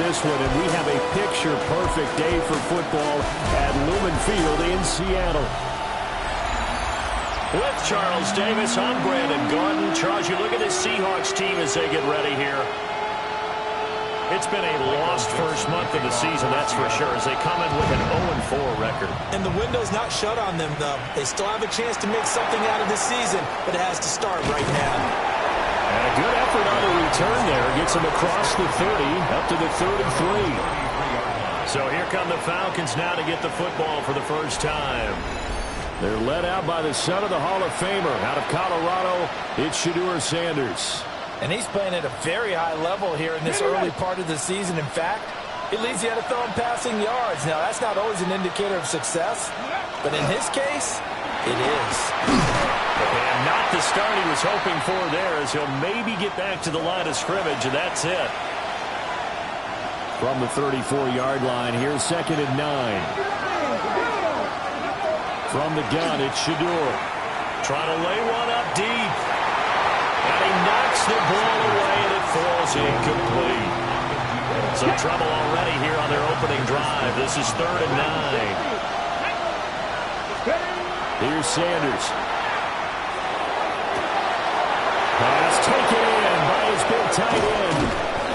this one, and we have a picture-perfect day for football at Lumen Field in Seattle. With Charles Davis, I'm Brandon Gordon. Charles, you look at this Seahawks team as they get ready here. It's been a lost first month of the season, that's for sure, as they come in with an 0-4 record. And the window's not shut on them, though. They still have a chance to make something out of this season, but it has to start right now. And a good effort on the return there. Gets them across the 30, up to the 33. So here come the Falcons now to get the football for the first time. They're led out by the son of the Hall of Famer. Out of Colorado, it's Shedeur Sanders. And he's playing at a very high level here in this early part of the season. In fact, it leads the NFL in passing yards. Now, that's not always an indicator of success, but in his case, it is. And not the start he was hoping for there, as he'll maybe get back to the line of scrimmage, and that's it. From the 34-yard line, here's 2nd and 9. From the gun, it's Shedeur. Trying to lay one up deep. And he knocks the ball away, and it falls incomplete. Some trouble already here on their opening drive. This is 3rd and 9. Here's Sanders. Pass taken in by his big tight end.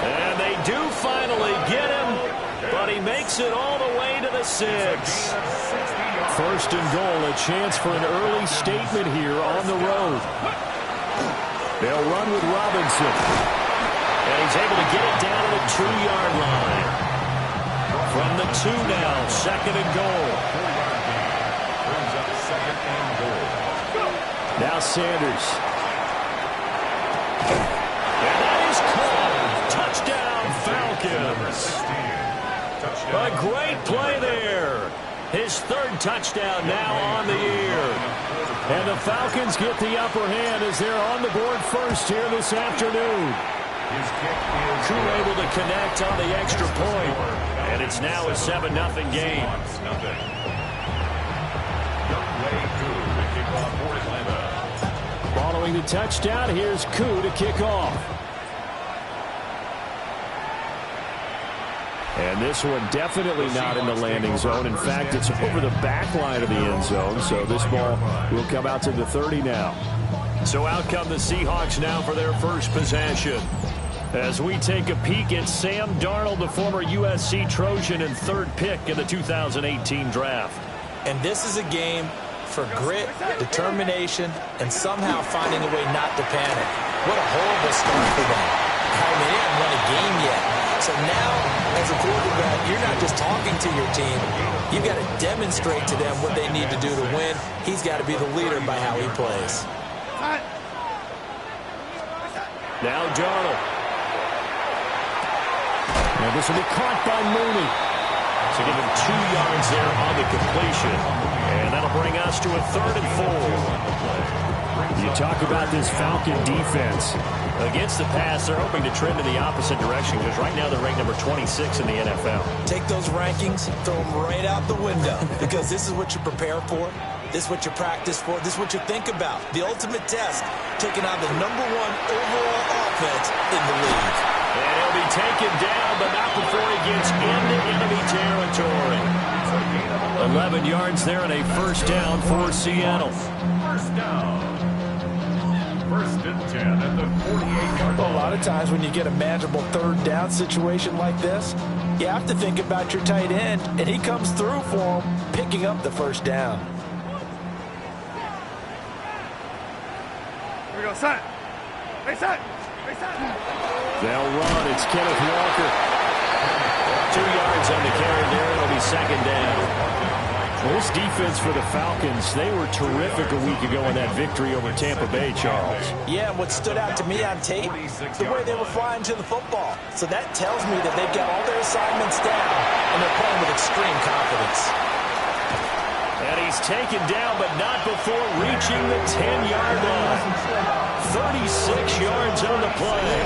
And they do finally get him, but he makes it all the way to the 6. 1st and goal, a chance for an early statement here on the road. They'll run with Robinson. And he's able to get it down to the 2-yard line. From the 2 now, 2nd and goal. Now Sanders. And that is caught. Touchdown, Falcons. A great play there. His 3rd touchdown now on the year. And the Falcons get the upper hand as they're on the board first here this afternoon. Koo able to connect on the extra point. And it's now a 7-0 game. Following the touchdown, here's Koo to kick off. And this one definitely not in the landing zone. In fact, it's over the back line of the end zone. So this ball will come out to the 30 now. So out come the Seahawks now for their first possession. As we take a peek at Sam Darnold, the former USC Trojan and 3rd pick in the 2018 draft. And this is a game for grit, determination, and somehow finding a way not to panic. What a horrible start for them. I mean, they haven't won a game yet. So now, as a quarterback, you're not just talking to your team. You've got to demonstrate to them what they need to do to win. He's got to be the leader by how he plays. Now Darnold. Now this will be caught by Mooney. So give him 2 yards there on the completion. And that'll bring us to a 3rd and 4. You talk about this Falcon defense. Against the pass, they're hoping to trend in the opposite direction because right now they're ranked number 26 in the NFL. Take those rankings, throw them right out the window because this is what you prepare for. This is what you practice for. This is what you think about. The ultimate test, taking on the #1 overall offense in the league. And he'll be taken down, but not before he gets into enemy territory. 11 yards there and a 1st down for Seattle. 1st down. 1st and 10 at the 48-yard line. A lot of times when you get a manageable 3rd down situation like this, you have to think about your tight end, and he comes through for him, picking up the 1st down. Here we go, set. Hey, set. Hey, set. They'll run. It's Kenneth Walker. 2 yards on the carry there. It'll be 2nd down. This defense for the Falcons, they were terrific a week ago in that victory over Tampa Bay, Charles. Yeah, and what stood out to me on tape, the way they were flying to the football. So that tells me that they've got all their assignments down, and they're playing with extreme confidence. And he's taken down, but not before reaching the 10-yard line. 36 yards on the play.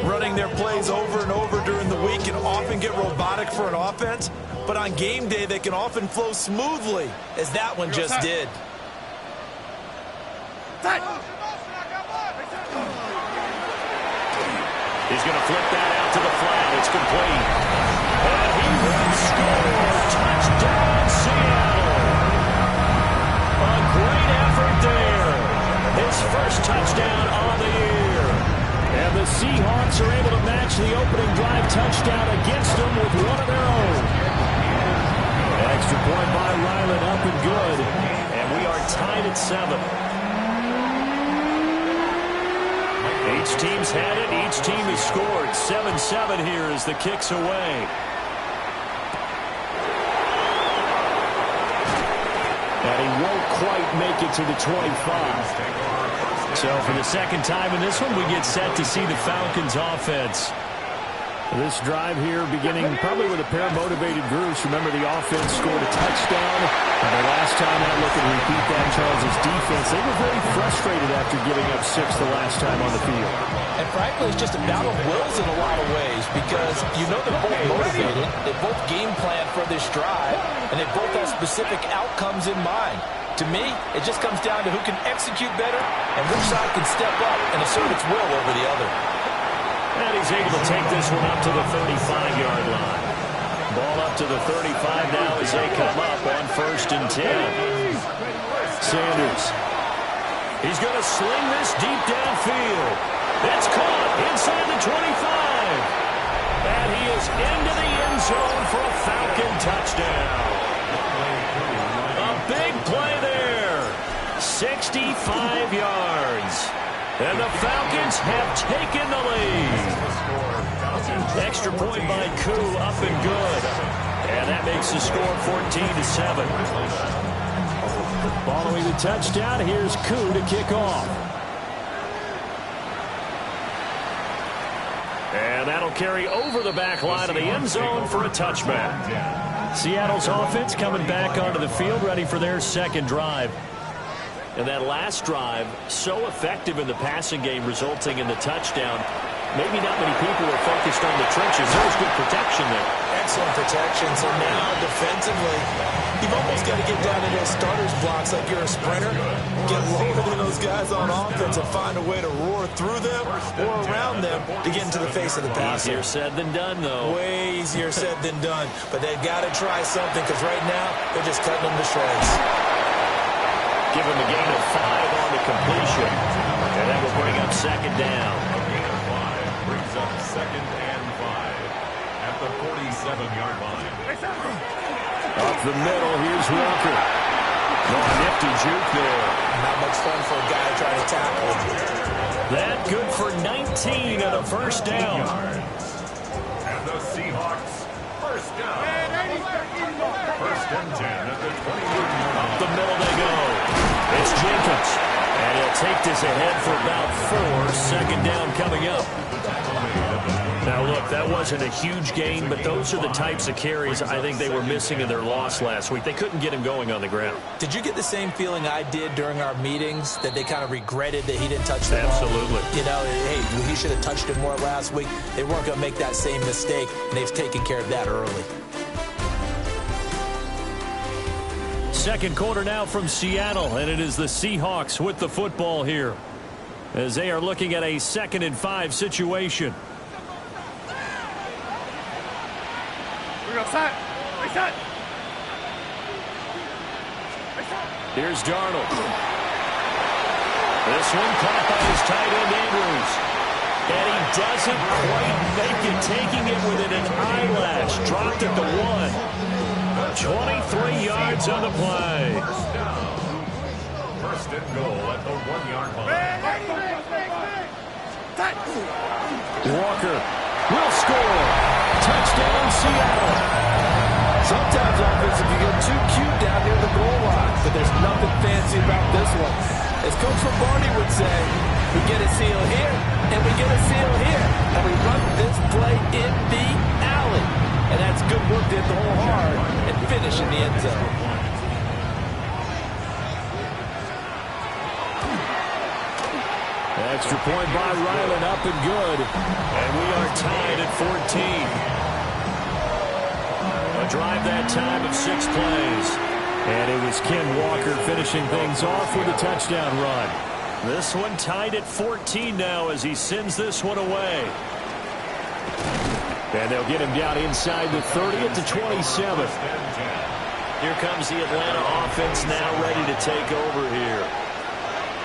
Running their plays over and over during the week can often get robotic for an offense, but on game day they can often flow smoothly, as that one just did. He's going to flip that out to the flat. It's complete. And he will score. Touchdown, Seattle. A great effort there. His first touchdown on the year. And the Seahawks are able to match the opening drive touchdown against them with one of their own. Extra point by Ryland, up and good. And we are tied at 7. Each team's had it. Each team has scored. 7-7 here as the kick's away. And he won't quite make it to the 25. So for the second time in this one, we get set to see the Falcons offense. This drive here beginning probably with a pair of motivated groups. Remember, the offense scored a touchdown. And the last time out, looking to repeat that, Charles' defense, they were very frustrated after giving up 6 the last time on the field. And frankly, it's just a battle of wills in a lot of ways because you know they're both motivated. They both game plan for this drive, and they both have specific outcomes in mind. To me, it just comes down to who can execute better and which side can step up and assert its will over the other. And he's able to take this one up to the 35-yard line. Ball up to the 35 now as they come up on 1st and 10. Sanders. He's going to sling this deep downfield. It's caught inside the 25. And he is into the end zone for a Falcon touchdown. A big play there. 65 yards. And the Falcons have taken the lead. Extra point by Koo, up and good. And that makes the score 14-7. Following the touchdown, here's Koo to kick off. And that'll carry over the back line of the end zone for a touchback. Seattle's offense coming back onto the field, ready for their second drive. And that last drive, so effective in the passing game, resulting in the touchdown. Maybe not many people were focused on the trenches. There was good protection there. Excellent protection. So now, defensively, you've almost got to get down in those starters blocks like you're a sprinter. Get lower than those guys on offense and find a way to roar through them or around them to get into the face of the passer. Easier said than done, though. Way easier said than done. But they've got to try something because right now, they're just cutting them to shreds. Give him a gain of 5 on the completion. And that will bring up second down. Brings up 2nd and 5 at the 47-yard line. Up the middle, here's Walker. Oh, nifty juke there. Not much fun for a guy trying to tackle. That good for 19 and a first down. And the Seahawks, first down. 1st and 10 at the 21-yard line. Up the middle they go. It's Jenkins. And he'll take this ahead for about 4. Second down coming up. Now, look, that wasn't a huge gain, but those are the types of carries I think they were missing in their loss last week. They couldn't get him going on the ground. Did you get the same feeling I did during our meetings, that they kind of regretted that he didn't touch the ball? Absolutely. You know, hey, he should have touched it more last week. They weren't going to make that same mistake, and they've taken care of that early. Second quarter now from Seattle, and it is the Seahawks with the football here as they are looking at a 2nd and 5 situation. Here's Darnold. This one caught by his tight end Andrews. And he doesn't quite make it, taking it within an eyelash. Dropped at the 1. 23 yards on the play. First and goal at the 1-yard line. Walker will score. Touchdown, Seattle. Sometimes offense, if you get too cute down near the goal line, but there's nothing fancy about this one. As Coach Lombardi would say, we get a seal here, and we get a seal here, and we run this play in the alley. And that's good work to hit the hole hard and finish in the end zone. Extra point by Ryland, up and good. And we are tied at 14. A drive that time of 6 plays. And it was Ken Walker finishing things off with a touchdown run. This one tied at 14 now as he sends this one away. And they'll get him down inside the 30 at the 27. Here comes the Atlanta offense now ready to take over here.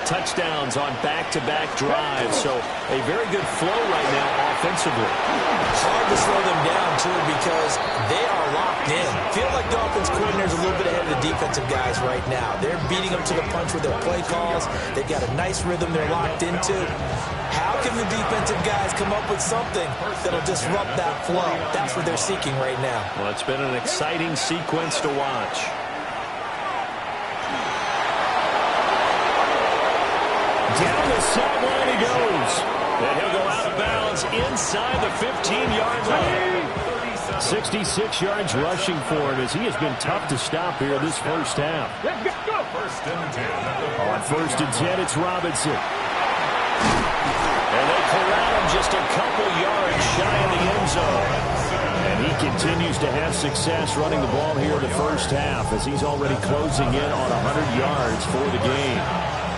Touchdowns on back-to-back drives, so a very good flow right now offensively. Hard to slow them down, too, because they are locked in. Feel like the offense coordinator's a little bit ahead of the defensive guys right now. They're beating them to the punch with their play calls. They've got a nice rhythm they're locked into. How can the defensive guys come up with something that'll disrupt that flow? That's what they're seeking right now. Well, it's been an exciting sequence to watch. Down the sideline he goes. And he'll go out of bounds inside the 15-yard line. 66 yards rushing for him as he has been tough to stop here this first half. First and 10. On first and 10, it's Robinson. And they corral him just a couple yards shy of the end zone. And he continues to have success running the ball here in the first half as he's already closing in on 100 yards for the game.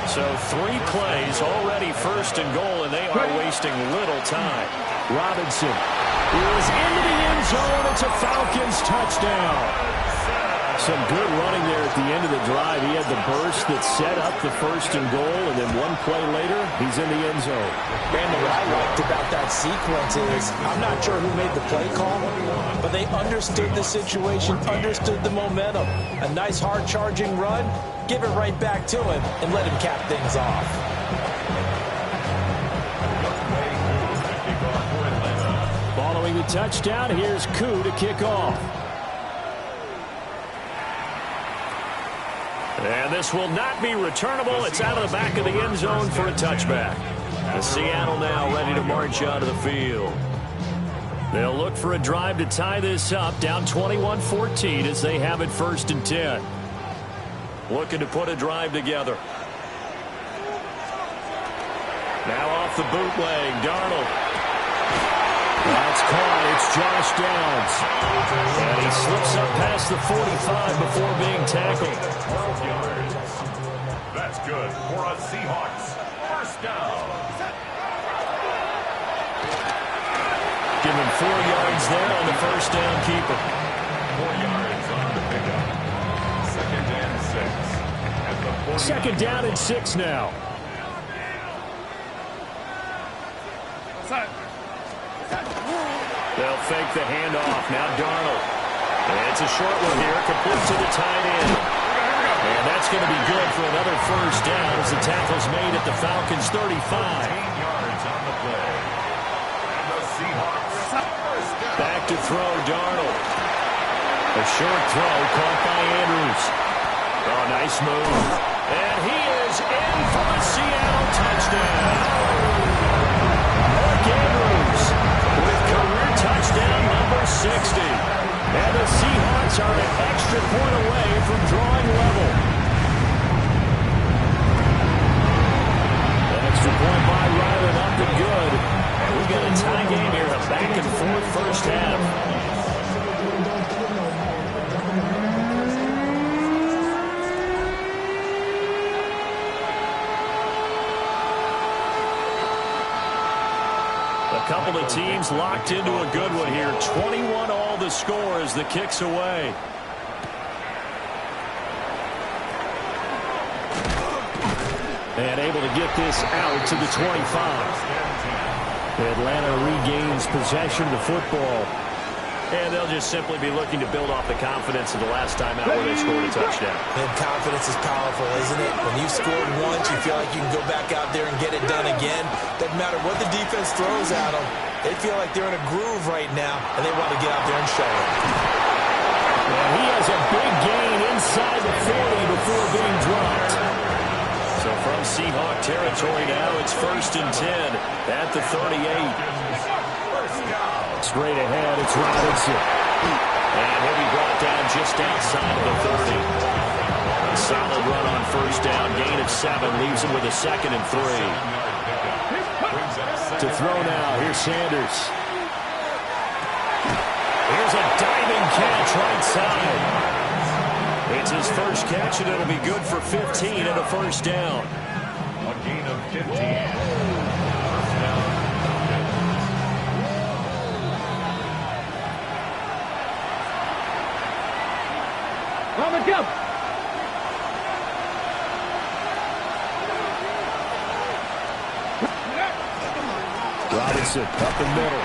So 3 plays already first and goal, and they are wasting little time. Robinson is into the end zone. It's a Falcons touchdown. Some good running there at the end of the drive. He had the burst that set up the first and goal, and then one play later, he's in the end zone. Brandon, what I liked about that sequence is I'm not sure who made the play call, but they understood the situation, understood the momentum. A nice hard-charging run, give it right back to him, and let him cap things off. Following the touchdown, here's Koo to kick off. And this will not be returnable. It's out of the back of the end zone for a touchback. And Seattle now ready to march out of the field. They'll look for a drive to tie this up, down 21-14 as they have it first and 10. Looking to put a drive together. Now off the bootleg, Darnold. That's caught. It's Josh Downs. And he slips up past the 45 before being tackled. 12 yards. That's good for a Seahawks first down. Give him 4 yards there on the first down keeper. 4 yards on the pickup. Second and 6. At the 49. Second down and 6 now. They'll fake the handoff. Now Darnold. And it's a short one here, complete to the tight end. And that's going to be good for another first down as the tackle's made at the Falcons' 35. 10 yards on the play. And the Seahawks first down. Back to throw, Darnold. A short throw caught by Andrews. Oh, nice move. And he is in for the Seattle touchdown. Mark Andrews with career touchdown number 60. And the Seahawks are an extra point away from drawing level. An extra point by Ryland up and good. We've got a tie game here, a back-and-forth first half. A couple of teams locked into a good one here. 21 all the score as the kick's away. And able to get this out to the 25. Atlanta regains possession of the football. And they'll just simply be looking to build off the confidence of the last time out where they scored a touchdown. And confidence is powerful, isn't it? When you've scored once, you feel like you can go back out there and get it done again. Doesn't matter what the defense throws at them. They feel like they're in a groove right now, and they want to get out there and show it. And he has a big gain inside the 40 before being dropped. So from Seahawk territory now, it's first and 10 at the 38. Straight ahead, it's Robinson. And he'll be brought down just outside of the 30. A solid run on first down, gain of 7, leaves him with a second and 3. To throw now, here's Sanders. Here's a diving catch right side. It's his first catch, and it'll be good for 15 and a first down. A gain of 15. First down, Falcons. Robinson up the middle.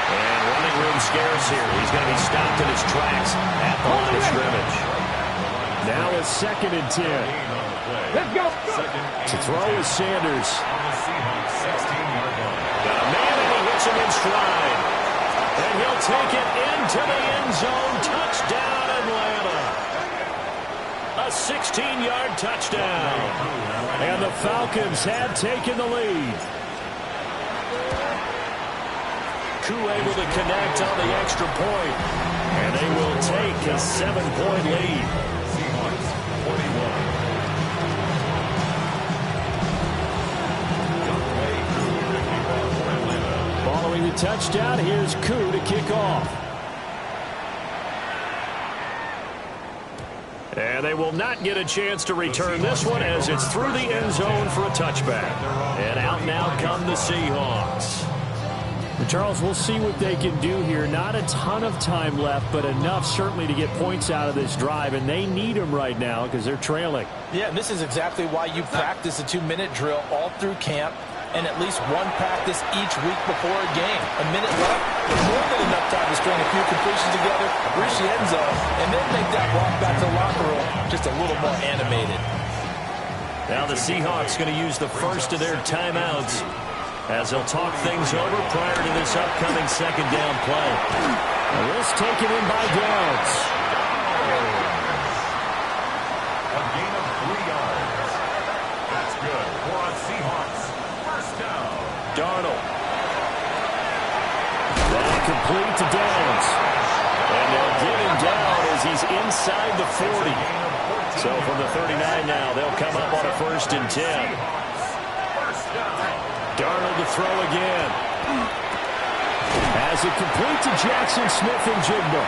And running room scarce here. He's going to be stopped in his tracks at the line of scrimmage. Now a 2nd and 10. Let's go. To throw is Sanders. On the Seahawks 16-yard line. Got a man and he hits him in stride. And he'll take it into the end zone. Touchdown, Atlanta. A 16-yard touchdown. And the Falcons have taken the lead. Koo able to connect on the extra point. And they will take a 7-point lead. Seahawks 41. Following the touchdown, here's Koo to kick off. And they will not get a chance to return this one as it's through the end zone for a touchback. And out now come the Seahawks. Charles, we'll see what they can do here. Not a ton of time left, but enough certainly to get points out of this drive, and they need them right now because they're trailing. Yeah, and this is exactly why you practice a 2-minute drill all through camp and at least one practice each week before a game. A minute left, more than enough time to string a few completions together, reach the end zone, and then make that walk back to the locker room just a little more animated. Now the Seahawks going to use the first of their timeouts as they'll talk things over prior to this upcoming 2nd down play. This taken in by Downs. A gain of 3 yards. That's good for a Seahawks. First down. Darnold. That complete to Downs. And they'll get him down as he's inside the 40. So from the 39 now, they'll come up on a 1st and 10. First down. Darnold to throw again. As it complete to Jackson Smith-Njigba.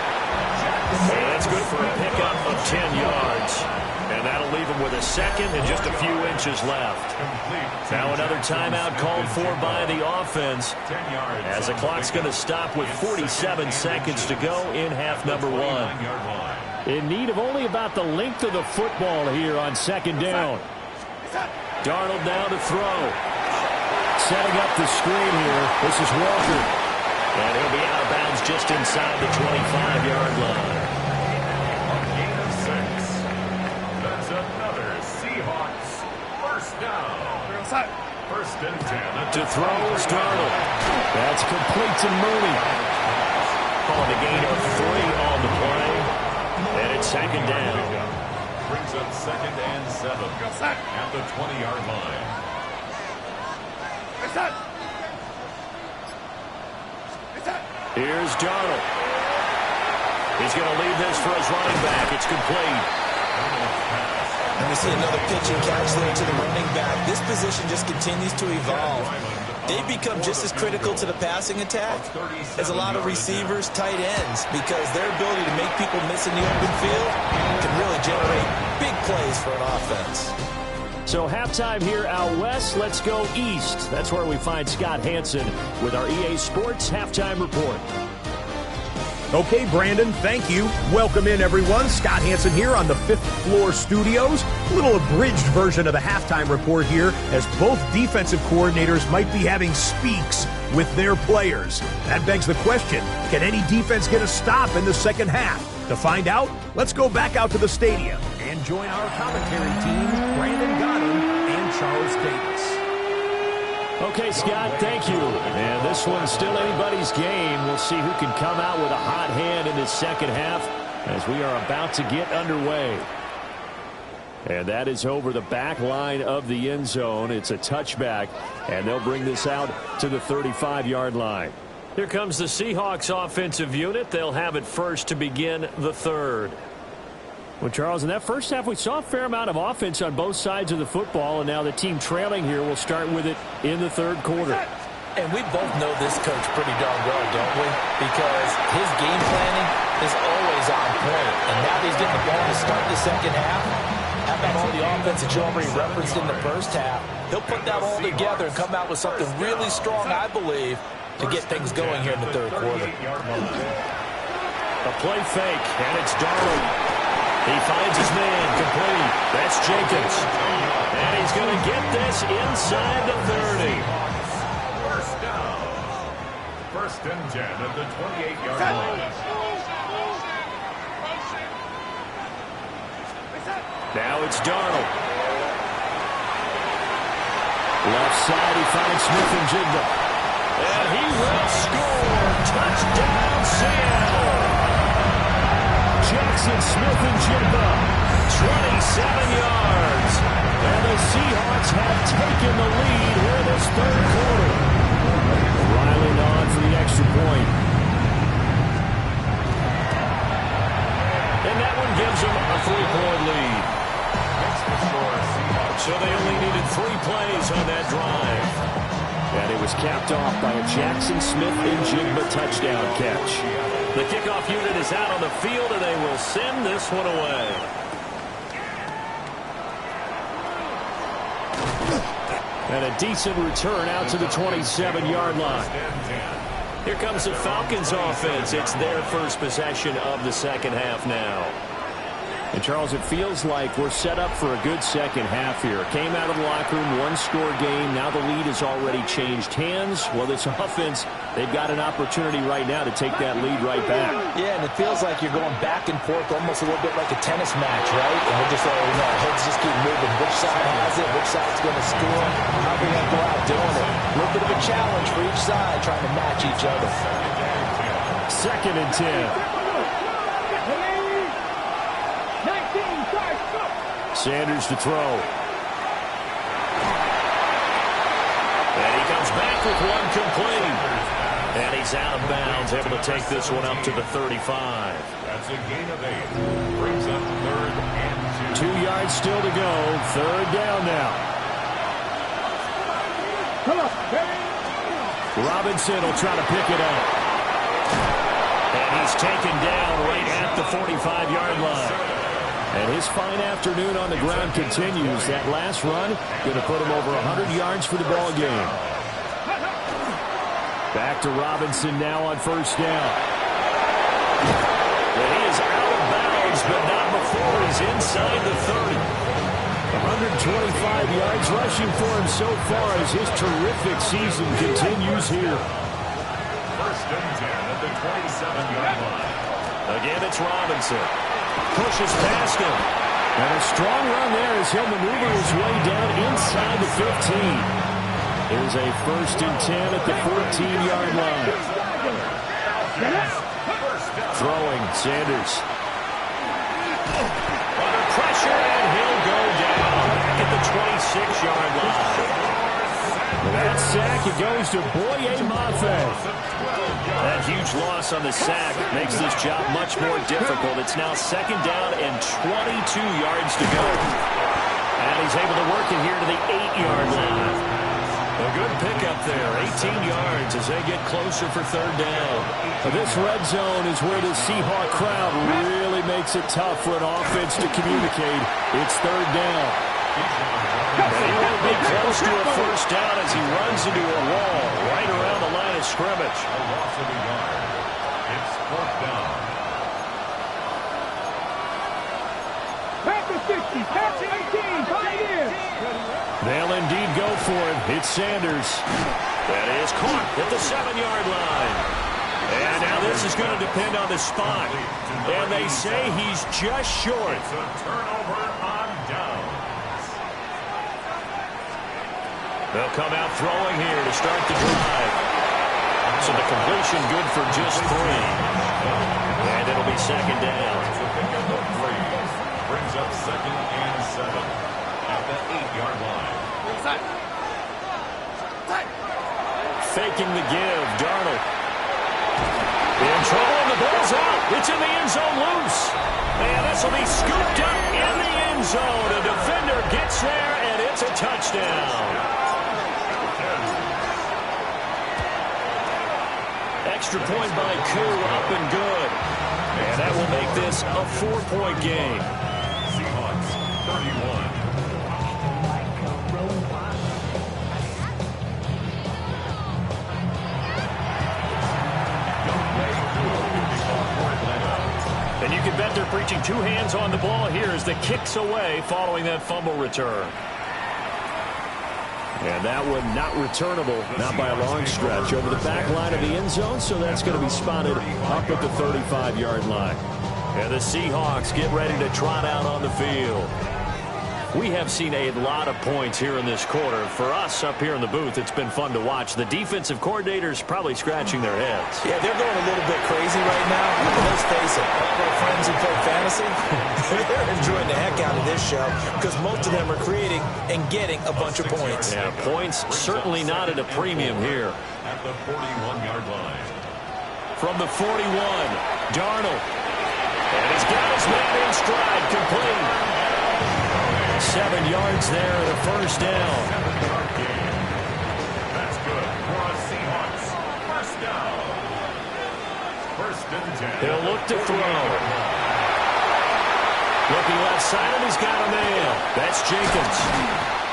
And that's good for a pickup of 10 yards. And that'll leave him with a 2nd and just a few inches left. Now another timeout called for by the offense as the clock's going to stop with 47 seconds to go in half number 1. In need of only about the length of the football here on 2nd down. Darnold now to throw. Setting up the screen here. This is Walker. And he'll be out of bounds just inside the 25-yard line. A gain of 6. That's another Seahawks. First down. First and 10. To throw is Darnold. That's complete to Mooney. Calling a gain of 3 on the play. And it's 2nd down. Brings up 2nd and 7 at the 20-yard line. Here's Darnold. He's going to leave this for his running back. It's complete. And we see another pitch and catch there to the running back. This position just continues to evolve. They've become just as critical to the passing attack as a lot of receivers, tight ends, because their ability to make people miss in the open field can really generate big plays for an offense. So halftime here out west. Let's go east. That's where we find Scott Hansen with our EA Sports Halftime Report. Okay, Brandon, thank you. Welcome in, everyone. Scott Hansen here on the 5th floor studios. A little abridged version of the halftime report here, as both defensive coordinators might be having speaks with their players. That begs the question, can any defense get a stop in the second half? To find out, let's go back out to the stadium and join our commentary teams, Brandon Goddard and Charles Davis. Okay, Scott, thank you. And this one's still anybody's game. We'll see who can come out with a hot hand in this second half as we are about to get underway. And that is over the back line of the end zone. It's a touchback, and they'll bring this out to the 35-yard line. Here comes the Seahawks offensive unit. They'll have it first to begin the 3rd. Well, Charles, in that first half, we saw a fair amount of offense on both sides of the football, and now the team trailing here will start with it in the 3rd quarter. And we both know this coach pretty darn well, don't we? Because his game planning is always on point. And now that he's getting the ball to start the second half, How about all the offense that you already referenced in the first half? He'll put that all together and come out with something really strong, I believe, to get things going here in the third quarter. A play fake, and it's Darnold. He finds his man, complete. That's Jenkins. And he's going to get this inside the 30. First down. First and 10 at the 28-yard line. Now it's Darnold. Left side, he finds Smith and Jigba. And he will score. Touchdown, Seattle. Jackson Smith and Jigba, 27 yards. And the Seahawks have taken the lead here in this third quarter. Riley on for the extra point. And that one gives them a 3-point lead. So they only needed 3 plays on that drive. And it was capped off by a Jackson Smith and Jigba touchdown catch. The kickoff unit is out on the field, and they will send this one away. And a decent return out to the 27-yard line. Here comes the Falcons offense. It's their first possession of the second half now. And, Charles, it feels like we're set up for a good second half here. Came out of the locker room, one-score game. Now the lead has already changed hands. Well, this offense, they've got an opportunity right now to take that lead right back. Yeah, and it feels like you're going back and forth almost a little bit like a tennis match, right? And we're just, heads just keep moving. Which side has it? Which side's going to score? How are we going to go out doing it? A little bit of a challenge for each side trying to match each other. Second and 10. Sanders to throw. And he comes back with one complete. And he's out of bounds, able to take this one up to the 35. That's a gain of 8. Brings up third and 2. 2 yards still to go. Third down now. Robinson will try to pick it up. And he's taken down right at the 45-yard line. And his fine afternoon on the ground continues. That last run going to put him over 100 yards for the ball game. Back to Robinson now on first down. And he is out of bounds, but not before he's inside the 30. 125 yards rushing for him so far as his terrific season continues here. First and 10 at the 27-yard line. Again, it's Robinson. Pushes past him. And a strong run there as he'll maneuver his way down inside the 15. Here's a first and 10 at the 14-yard line. Throwing, Sanders. Under pressure, and he'll go down back at the 26-yard line. That sack, it goes to Boye Mafe. That huge loss on the sack makes this job much more difficult. It's now second down and 22 yards to go. And he's able to work it here to the 8-yard line. A good pickup there, 18 yards as they get closer for third down. This red zone is where the Seahawk crowd really makes it tough for an offense to communicate. It's third down. And he won't be close to a first down as he runs into a wall right around the line of scrimmage. A loss of a yard. It's fourth down. Back to 60, back to 18, right in. They'll indeed go for it. It's Sanders. That is caught at the 7-yard line. And now this is going to depend on the spot. And they say he's just short. It's a turnover on down. They'll come out throwing here to start the drive. So the completion good for just 3. And it'll be second down. To pick up the 3. Brings up second and 7 at the 8-yard line. Faking the give, Darnold. In trouble, and the ball's out. It's in the end zone loose. And this will be scooped up in the end zone. A defender gets there, and it's a touchdown. Extra point by Koo, up and good. And that will make this a 4-point game. Seahawks 31. And you can bet they're preaching two hands on the ball here as the kick's away following that fumble return. And that one not returnable, not by a long stretch, over the back line of the end zone, so that's going to be spotted up at the 35-yard line. And the Seahawks get ready to trot out on the field. We have seen a lot of points here in this quarter. For us up here in the booth, it's been fun to watch. The defensive coordinators probably scratching their heads. Yeah, they're going a little bit crazy right now. But let's face it, all of our friends who play fantasy, they're enjoying the heck out of this show because most of them are creating and getting a bunch of points. Yeah, points certainly not at a premium here. At the 41-yard line. From the 41, Darnold. And he's got his man in stride, complete. 7 yards there and a first down. 7-yard gain. That's good for a Seahawks. First down. First and 10. He'll look to throw. Looking left side, and he's got a man. That's Jenkins.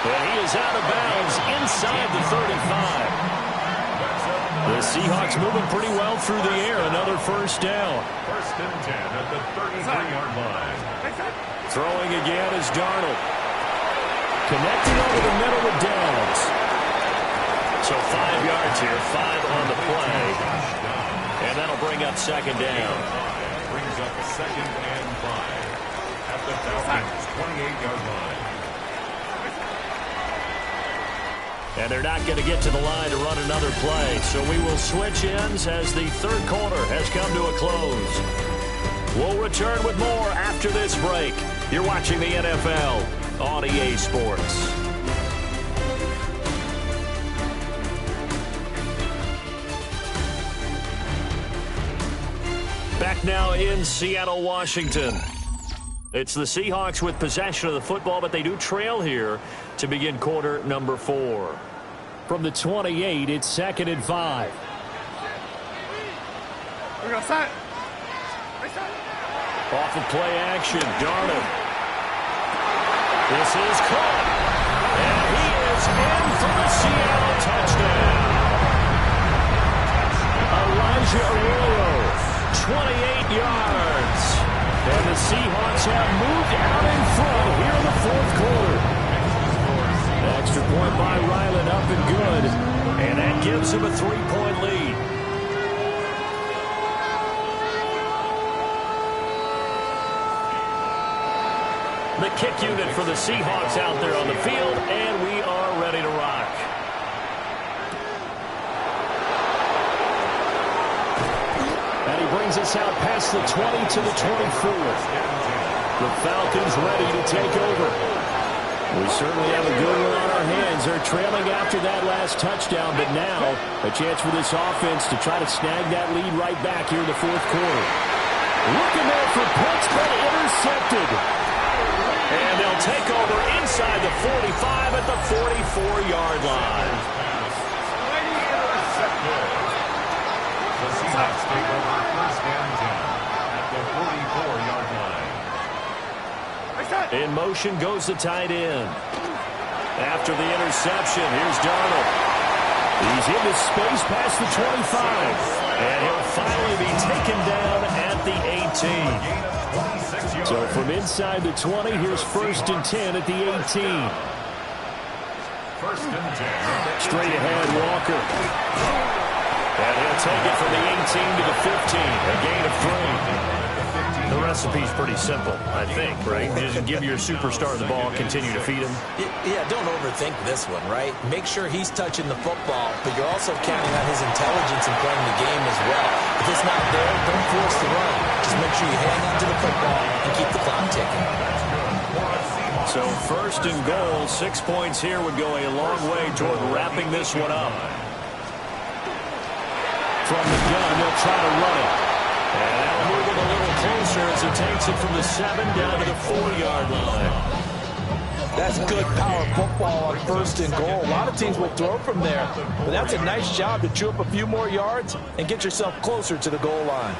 And he is out of bounds inside the 35. The Seahawks moving pretty well through the air. Another first down. First and 10 at the 33-yard line. Throwing again is Darnold. Connecting over the middle with Downs. So 5 yards here, 5 on the play. And that'll bring up second down. Brings up second and 5 at the Falcons' 28-yard line. And they're not going to get to the line to run another play. So we will switch ends as the third quarter has come to a close. We'll return with more after this break. You're watching the NFL on EA Sports. Back now in Seattle, Washington. It's the Seahawks with possession of the football, but they do trail here to begin quarter number 4. From the 28, it's 2nd and 5. Off of play action, Darnold. This is caught. And he is in for the Seattle touchdown. Elijah Arroyo, 28 yards. And the Seahawks have moved out in front here in the fourth quarter. Extra point by Ryland, up and good. And that gives him a 3-point lead. The kick unit for the Seahawks out there on the field, and we are ready to rock. And he brings us out past the 20 to the 24. The Falcons ready to take over. We certainly have a good one on our hands. They're trailing after that last touchdown, but now a chance for this offense to try to snag that lead right back here in the fourth quarter. Looking there for Pitts, but intercepted. And they'll take over inside the 45 at the 44-yard line. The Seahawks take over first and 10 at the 44-yard line. In motion goes the tight end. After the interception, here's Darnold. He's into space past the 25. And he'll finally be taken down at the 18. So from inside the 20, here's 1st and 10 at the 18. 1st and 10. Straight ahead, Walker. And he'll take it from the 18 to the 15. A gain of 3. The recipe's pretty simple, I think, right? Just give your superstar the ball, continue to feed him. Yeah, don't overthink this one, right? Make sure he's touching the football, but you're also counting on his intelligence in playing the game as well. If it's not there, don't force the run. Just make sure you hang on to the football and keep the clock ticking. So 1st and goal, 6 points here would go a long way toward wrapping this one up. From the gun, they'll try to run it. And that'll move it a little closer as he takes it from the 7 down to the 4-yard line. That's good power football on 1st and goal. A lot of teams will throw from there, but that's a nice job to chew up a few more yards and get yourself closer to the goal line.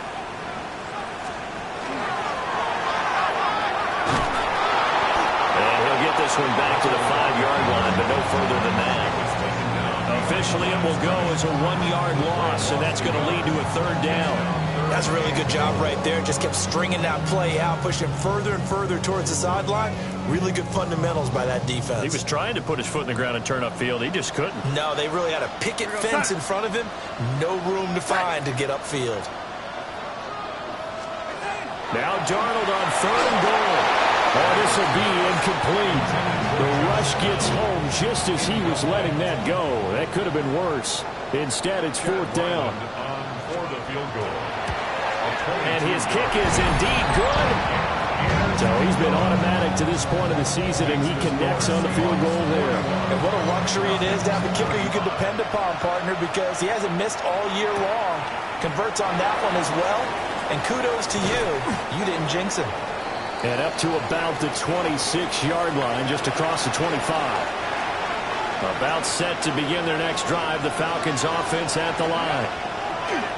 And one back to the 5-yard line, but no further than that. Officially, it will go as a 1-yard loss, and that's going to lead to a 3rd down. That's a really good job right there. Just kept stringing that play out, pushing further and further towards the sideline. Really good fundamentals by that defense. He was trying to put his foot in the ground and turn upfield. He just couldn't. No, they really had a picket fence in front of him. No room to find to get upfield. Now Darnold on 3rd and goal. Oh, this will be incomplete. The rush gets home just as he was letting that go. That could have been worse. Instead, it's 4th down. And his kick is indeed good. So he's been automatic to this point of the season, and he connects on the field goal there. And what a luxury it is to have a kicker you can depend upon, partner, because he hasn't missed all year long. Converts on that one as well. And kudos to you. You didn't jinx him. And up to about the 26-yard line, just across the 25. About set to begin their next drive, the Falcons offense at the line.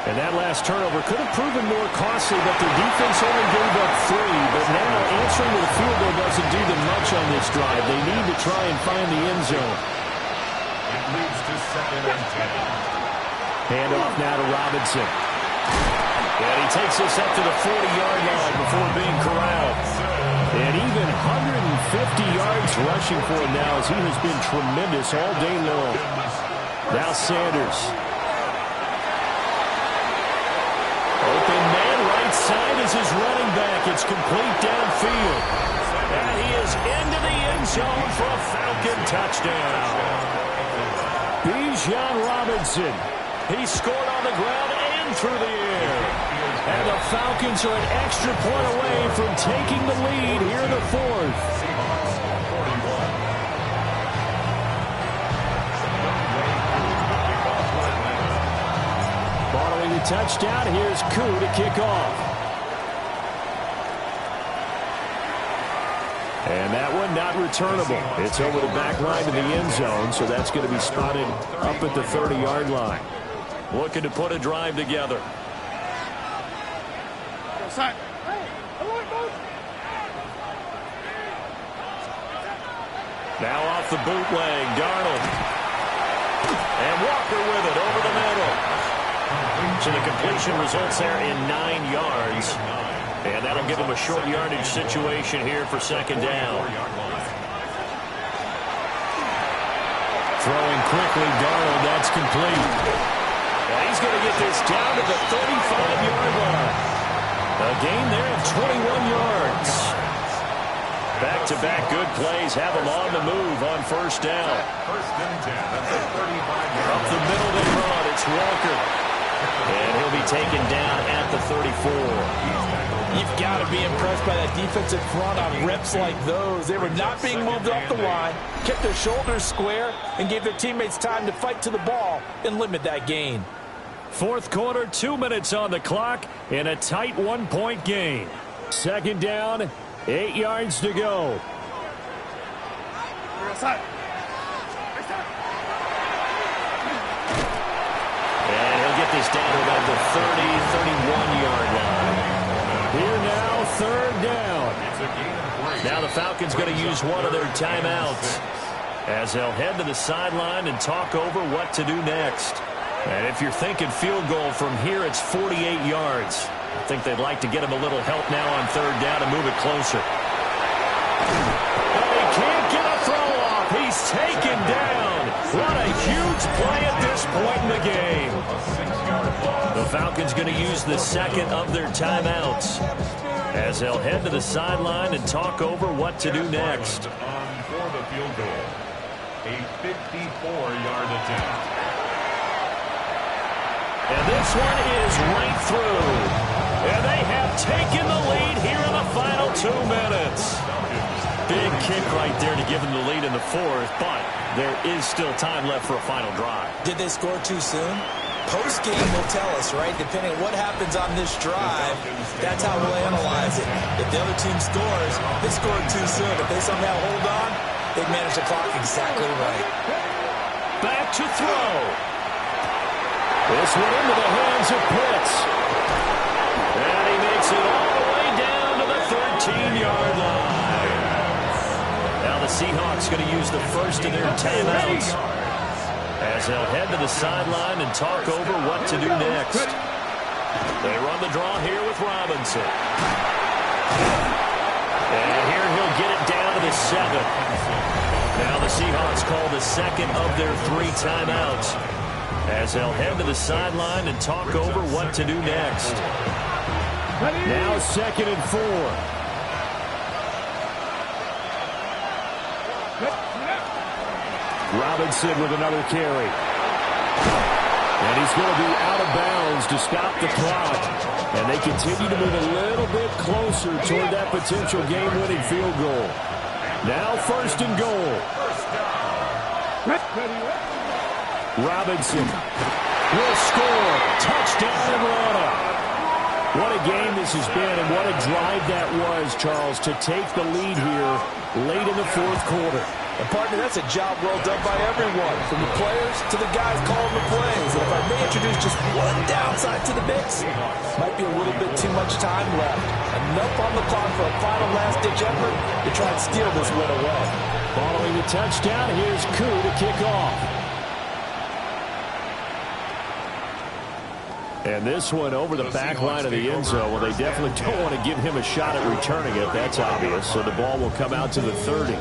And that last turnover could have proven more costly, but their defense only gave up 3. But now answering with a field goal doesn't do them much on this drive. They need to try and find the end zone. It leads to 2nd and 10. Hand off now to Robinson. And he takes us up to the 40-yard line before being corralled. And even 150 yards rushing for him now, as he has been tremendous all day long. Now Sanders. Open man right side is his running back. It's complete downfield. And he is into the end zone for a Falcon touchdown. Bijan Robinson. He scored on the ground and through the air. And the Falcons are an extra point away from taking the lead here in the 4th. Following the touchdown, here's Koo to kick off. And that one not returnable. It's over the back line to the end zone, so that's going to be spotted up at the 30-yard line. Looking to put a drive together. Now off the bootleg, Darnold. And Walker with it over the middle. So the completion results there in 9 yards. And that'll give him a short yardage situation here for 2nd down. Throwing quickly, Darnold, that's complete. And he's going to get this down to the 35-yard line. A gain there of 21 yards. Back-to-back good plays have him on the move on 1st down. 1st and 10 at the 35-yard line. Up the middle they run. It's Walker. And he'll be taken down at the 34. You've got to be impressed by that defensive front on reps like those. They were not being moved off the line, kept their shoulders square, and gave their teammates time to fight to the ball and limit that gain. 4th quarter, 2 minutes on the clock, in a tight 1-point game. 2nd down, 8 yards to go. And he'll get this down to about the 30, 31-yard line. Here now, 3rd down. Now the Falcons going to use one of their timeouts as they'll head to the sideline and talk over what to do next. And if you're thinking field goal from here, it's 48 yards. I think they'd like to get him a little help now on 3rd down and move it closer. And he can't get a throw off. He's taken down. What a huge play at this point in the game. The Falcons going to use the 2nd of their timeouts as they'll head to the sideline and talk over what to do next. For the field goal, a 54-yard attempt. And this one is right through. And they have taken the lead here in the final 2 minutes. Big kick right there to give them the lead in the 4th, but there is still time left for a final drive. Did they score too soon? Post-game will tell us, right? Depending on what happens on this drive, that's how we'll analyze it. If the other team scores, they scored too soon. If they somehow hold on, they manage the clock exactly right. Back to throw. This one into the hands of Pitts. And he makes it all the way down to the 13-yard line. Now the Seahawks going to use the first of their timeouts as they'll head to the sideline and talk over what to do next. They run the draw here with Robinson. And here he'll get it down to the 7. Now the Seahawks call the second of their 3 timeouts as they'll head to the sideline and talk over what to do next. Now 2nd and 4. Robinson with another carry. And he's going to be out of bounds to stop the clock. And they continue to move a little bit closer toward that potential game-winning field goal. Now 1st and goal. Robinson will score. Touchdown, Atlanta. What a game this has been, and what a drive that was, Charles, to take the lead here late in the 4th quarter. And, partner, that's a job well done by everyone, from the players to the guys calling the plays. And if I may introduce just one downside to the mix, might be a little bit too much time left. Enough on the clock for a final last-ditch effort to try and steal this win away. Following the touchdown, here's Koo to kick off. And this one over the back line of the end zone. Well, they definitely don't want to give him a shot at returning it. That's obvious. So the ball will come out to the 30.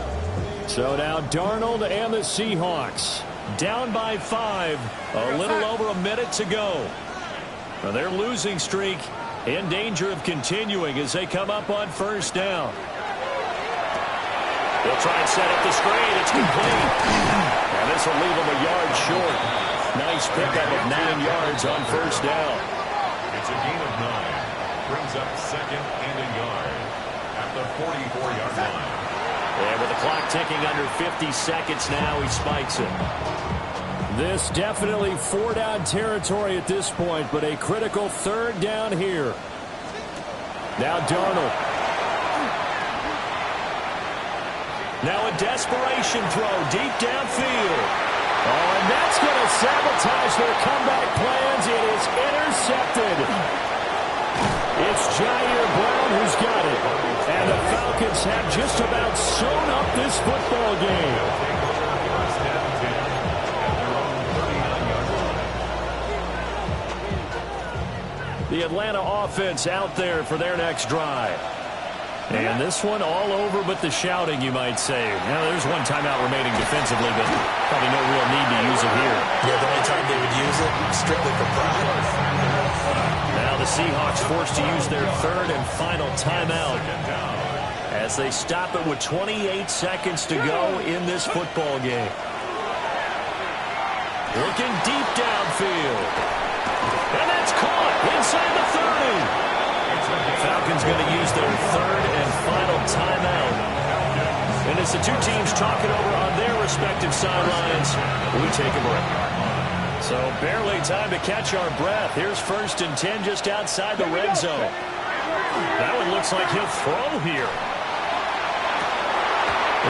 So now Darnold and the Seahawks down by 5. A little over a minute to go. Now their losing streak in danger of continuing as they come up on 1st down. They'll try and set up the screen. It's complete. And this will leave them a yard short. Nice pickup of 9 yards on 1st down. It's a gain of 9. Brings up 2nd and a yard at the 44-yard line. And with the clock ticking under 50 seconds now, he spikes it. This definitely 4-down territory at this point, but a critical 3rd down here. Now Darnold. Now a desperation throw deep downfield. Oh, and that's going to sabotage their comeback plans. It is intercepted. It's Jair Brown who's got it. And the Falcons have just about sewn up this football game. The Atlanta offense out there for their next drive. And this one all over but the shouting, you might say. Now, there's one timeout remaining defensively, but probably no real need to use it here. Yeah, the only time they would use it, strictly for pride. Now the Seahawks forced to use their 3rd and final timeout as they stop it with 28 seconds to go in this football game. Looking deep downfield. And that's caught inside the 30. Falcons going to use their 3rd and final timeout. And as the two teams talk it over on their respective sidelines, we take a break. So barely time to catch our breath. Here's 1st and 10 just outside the red zone. That one looks like he'll throw here.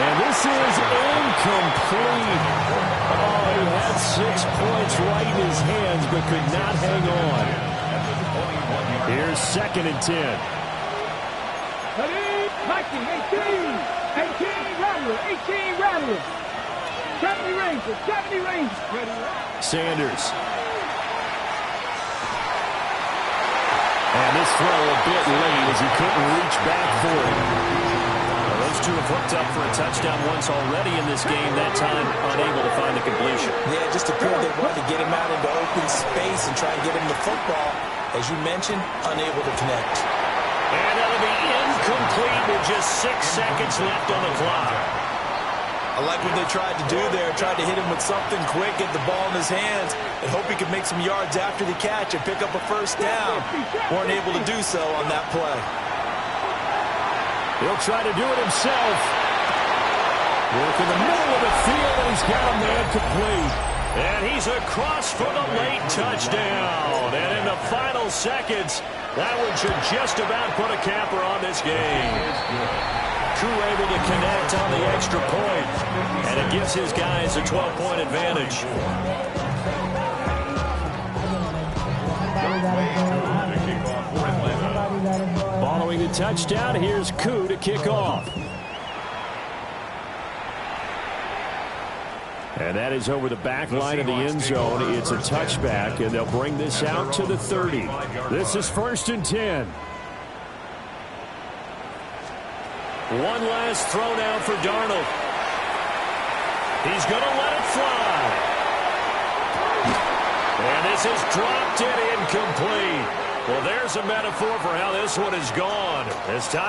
And this is incomplete. Oh, he had 6 points right in his hands but could not hang on. Here's 2nd and 10. 18, Rattler. 70 Rangers. Sanders. And this throw a bit late as he couldn't reach back for it. Well, those two have hooked up for a touchdown once already in this game, that time unable to find the completion. Yeah, just appeared they wanted to get him out into open space and try and get him the football. As you mentioned, unable to connect. And that'll be incomplete with just 6 seconds left on the clock. I like what they tried to do there, tried to hit him with something quick, get the ball in his hands, and hope he could make some yards after the catch and pick up a 1st down. Weren't able to do so on that play. He'll try to do it himself. Work in the middle of the field, and he's got a man complete. And he's across for the late touchdown. And in the final seconds, that one should just about put a capper on this game. Koo able to connect on the extra point, and it gives his guys a 12-point advantage. Following the touchdown, here's Koo to kick off. And that is over the back line of the end zone. It's a touchback, and they'll bring this out to the 30. This is 1st and 10. One last throw now for Darnold. He's going to let it fly. And this is dropped in incomplete. Well, there's a metaphor for how this one is gone. As time